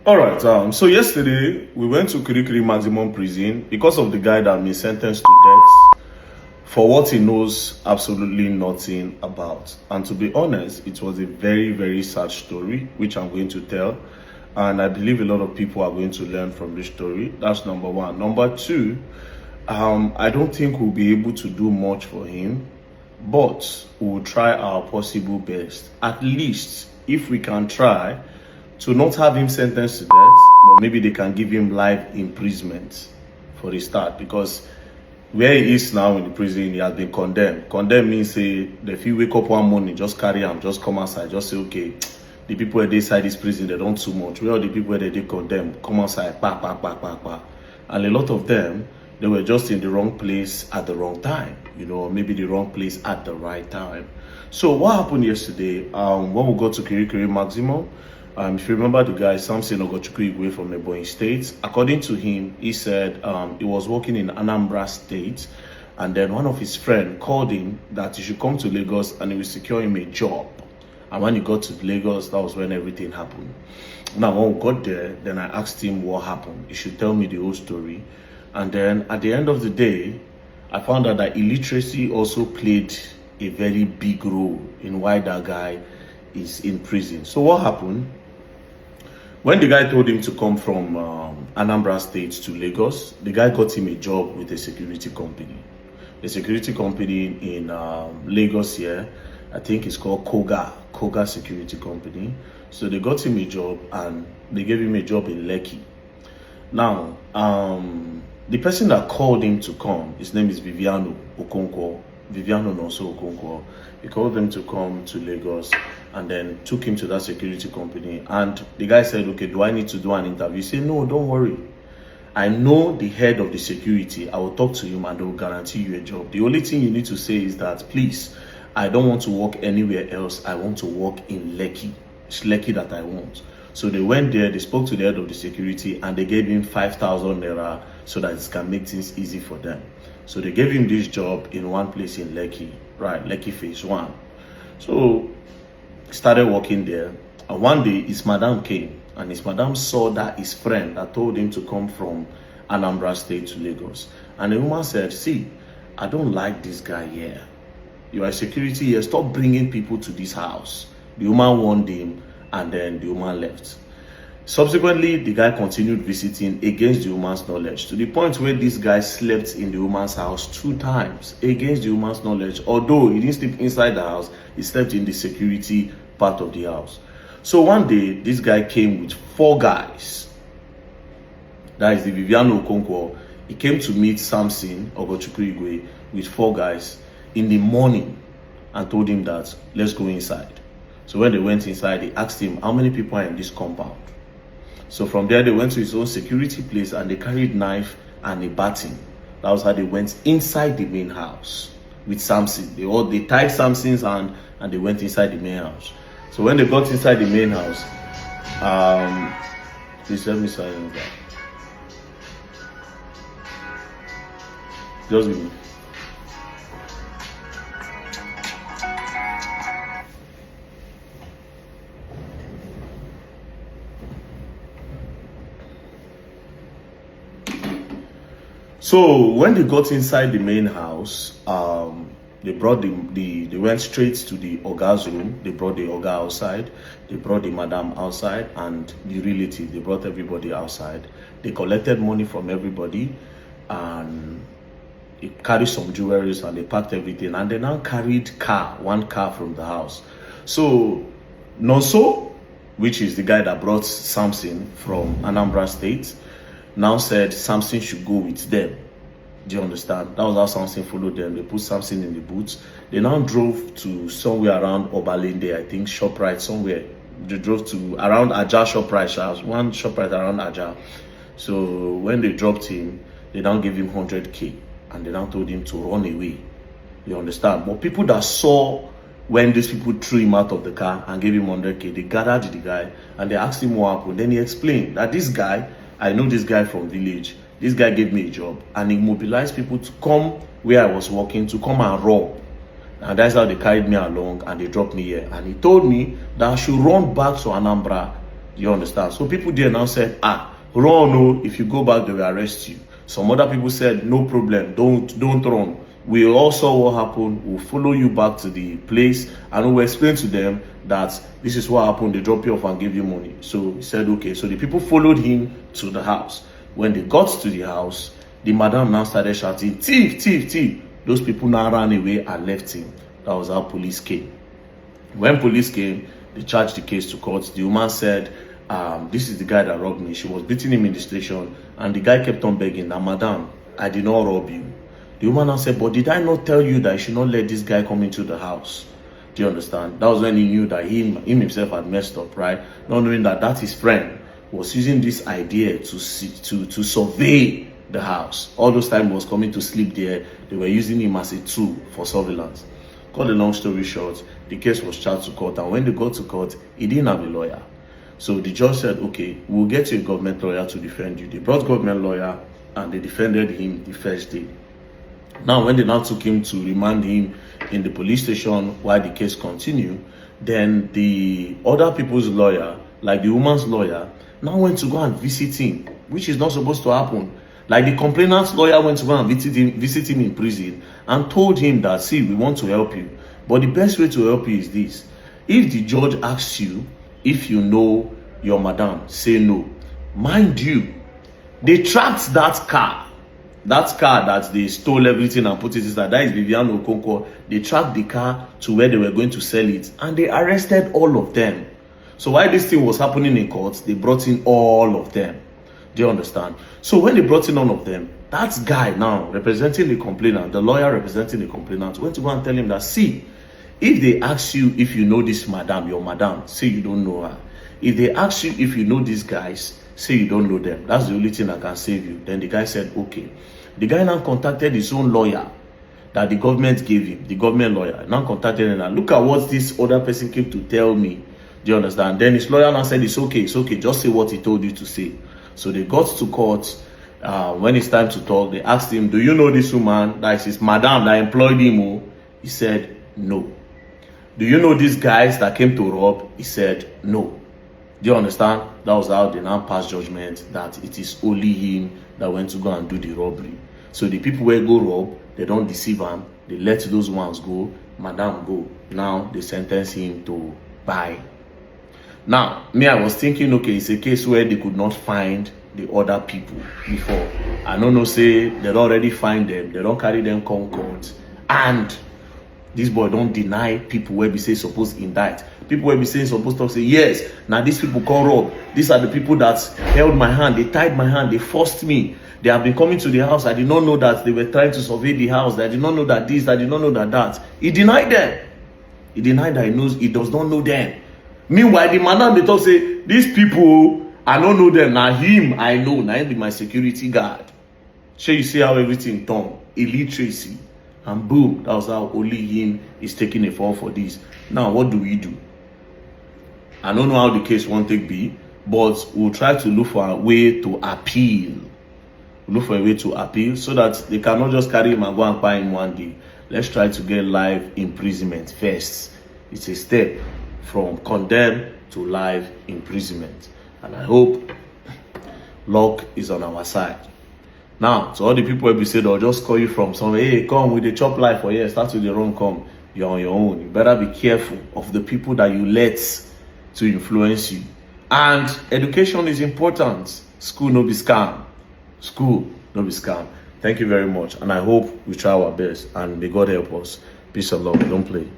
All right. So yesterday we went to Kirikiri Maximum Prison because of the guy that been sentenced to death for what he knows absolutely nothing about. And to be honest, it was a very, very sad story, which I'm going to tell. And I believe a lot of people are going to learn from this story. That's number one. Number two, I don't think we'll be able to do much for him, but we'll try our possible best. At least, if we can try to not have him sentenced to death, but maybe they can give him life imprisonment for the start, because where he is now in the prison, he has been condemned. Condemned means say if you wake up one morning, just carry him, just come outside, just say, okay, the people that inside this prison, they don't too much. Where are the people that they condemn? Come outside, pa, pa, pa, pa, pa. And a lot of them, they were just in the wrong place at the wrong time, maybe the wrong place at the right time. So what happened yesterday, when we got to Kirikiri Maximum, if you remember the guy, Samson Ogochukwu from Ebonyi State, according to him, he said he was working in Anambra State, and then one of his friends called him that he should come to Lagos and he will secure him a job. And when he got to Lagos, that was when everything happened. Now, when we got there, then I asked him what happened. He should tell me the whole story. And then at the end of the day, I found out that illiteracy also played a very big role in why that guy is in prison. So what happened? When the guy told him to come from Anambra State to Lagos, the guy got him a job with a security company. The security company in Lagos here, I think it's called Koga Security Company. So they got him a job and they gave him a job in Lekki. Now, the person that called him to come, his name is Viviano Nonso Okonkwo. He called them to come to Lagos and then took him to that security company. And the guy said, okay, do I need to do an interview? He said, no, don't worry. I know the head of the security. I will talk to him and they will guarantee you a job. The only thing you need to say is that, please, I don't want to work anywhere else. I want to work in Lekki. It's Lekki that I want. So they went there, they spoke to the head of the security and they gave him 5,000 naira so that it can make things easy for them. So they gave him this job in one place in Lekki, right? Lekki phase 1. So he started working there. And one day his madam came and his madam saw that his friend that told him to come from Anambra State to Lagos. And the woman said, see, I don't like this guy here. You are security here. Stop bringing people to this house. The woman warned him and then the woman left. Subsequently, the guy continued visiting against the woman's knowledge, to the point where this guy slept in the woman's house 2 times against the woman's knowledge. Although he didn't sleep inside the house, he slept in the security part of the house. So one day, this guy came with 4 guys. That is the Viviano Okonkwo. He came to meet Samson Ogochukwu with 4 guys in the morning and told him that, let's go inside. So when they went inside, they asked him, how many people are in this compound? So from there, they went to his own security place and they carried knife and a baton. That was how they went inside the main house with Samson. They tied Samson's hand and they went inside the main house. So when they got inside the main house, please let me sign that. Just give me. So when they got inside the main house, they brought they went straight to the Oga's room. They brought the Oga outside. They brought the madam outside and the relative. They brought everybody outside. They collected money from everybody and they carried some jewelries and they packed everything. And they now carried one car from the house. So Nonso, which is the guy that brought Samson from Anambra State, now said Samson should go with them. Do you understand? That was how Samson followed them. They put Samson in the boots. They now drove to somewhere around Obalende, I think, ShopRite somewhere. They drove to around Aja ShopRite. One ShopRite around Aja. So when they dropped him, they now gave him 100K and they now told him to run away. You understand? But people that saw when these people threw him out of the car and gave him 100K, they gathered the guy and they asked him what happened. Then he explained that this guy, I know this guy from village. This guy gave me a job and he mobilized people to come where I was working to come and rob. And that's how they carried me along and they dropped me here. And he told me that I should run back to Anambra You understand? So people there now said, run, no, if you go back, they will arrest you. Some other people said, no problem, don't run. We all saw what happened. We'll follow you back to the place and we'll explain to them that this is what happened. They drop you off and give you money. So he said, okay. So the people followed him to the house. When they got to the house, the madam now started shouting, thief, thief, thief. Those people now ran away and left him. That was how police came. When police came, they charged the case to court. The woman said, this is the guy that robbed me. She was beating him in the station, and the guy kept on begging, now, madam, I did not rob you. The woman now said, but did I not tell you that you should not let this guy come into the house? Do you understand? That was when he knew that him himself had messed up, right? Not knowing that his friend was using this idea to survey the house. All those time he was coming to sleep there, they were using him as a tool for surveillance. Cut the long story short, the case was charged to court, and when they got to court, he didn't have a lawyer. So the judge said, okay, we'll get you a government lawyer to defend you. They brought government lawyer and they defended him the first day. Now, when they now took him to remand him in the police station while the case continued, then the other people's lawyer, like the woman's lawyer, now went to go and visit him, which is not supposed to happen. Like the complainant's lawyer went to go and visit him in prison and told him that, see, we want to help you. But the best way to help you is this. If the judge asks you if you know your madam, say no. Mind you, they tracked that car that they stole everything and put it inside. That is Vivian Okonkwo. They tracked the car to where they were going to sell it, and they arrested all of them. So while this thing was happening in court, they brought in all of them. Do you understand? So when they brought in all of them, that guy now representing the complainant, the lawyer representing the complainant, went to go and tell him that, see, if they ask you if you know this madam, your madam, say you don't know her. If they ask you if you know these guys, say you don't know them. That's the only thing that can save you. Then the guy said, okay. The guy now contacted his own lawyer that the government gave him, the government lawyer. Now contacted him and look at what this other person came to tell me. Do you understand? Then his lawyer now said, it's okay, just say what he told you to say. So they got to court. When it's time to talk, they asked him, do you know this woman? That is his madam that employed him. He said, no. Do you know these guys that came to rob? He said, no. Do you understand? That was how they now passed judgment that it is only him that went to go and do the robbery. So the people where go rob, they don't deceive him. They let those ones go. Madam go. Now they sentence him to buy. Now, me, I was thinking, okay, it's a case where they could not find the other people before. I don't know, say they already find them. They don't carry them come court. And this boy don't deny people where we say supposed to indict. People where we say supposed to say, yes, now these people come rob. These are the people that held my hand. They tied my hand. They forced me. They have been coming to the house. I did not know that they were trying to survey the house. I did not know that this. I did not know that. He denied them. He denied that he does not know them. Meanwhile, the man they talk say, these people, I don't know them. Now him, I know. Now him be my security guard. So you see how everything done. Illiteracy. And boom, that was how only him is taking a fall for this. Now, what do we do? I don't know how the case won't take be, but we'll try to look for a way to appeal. Look for a way to appeal so that they cannot just carry him and go and buy him one day. Let's try to get life imprisonment first. It's a step from condemn to life imprisonment. And I hope luck is on our side. Now, to all the people who say they'll just call you from somewhere, hey, come with the chop life for here, start with the wrong come. You're on your own. You better be careful of the people that you let to influence you. And education is important. School no be scam. School no be scam. Thank you very much. And I hope we try our best. And may God help us. Peace and love. Don't play.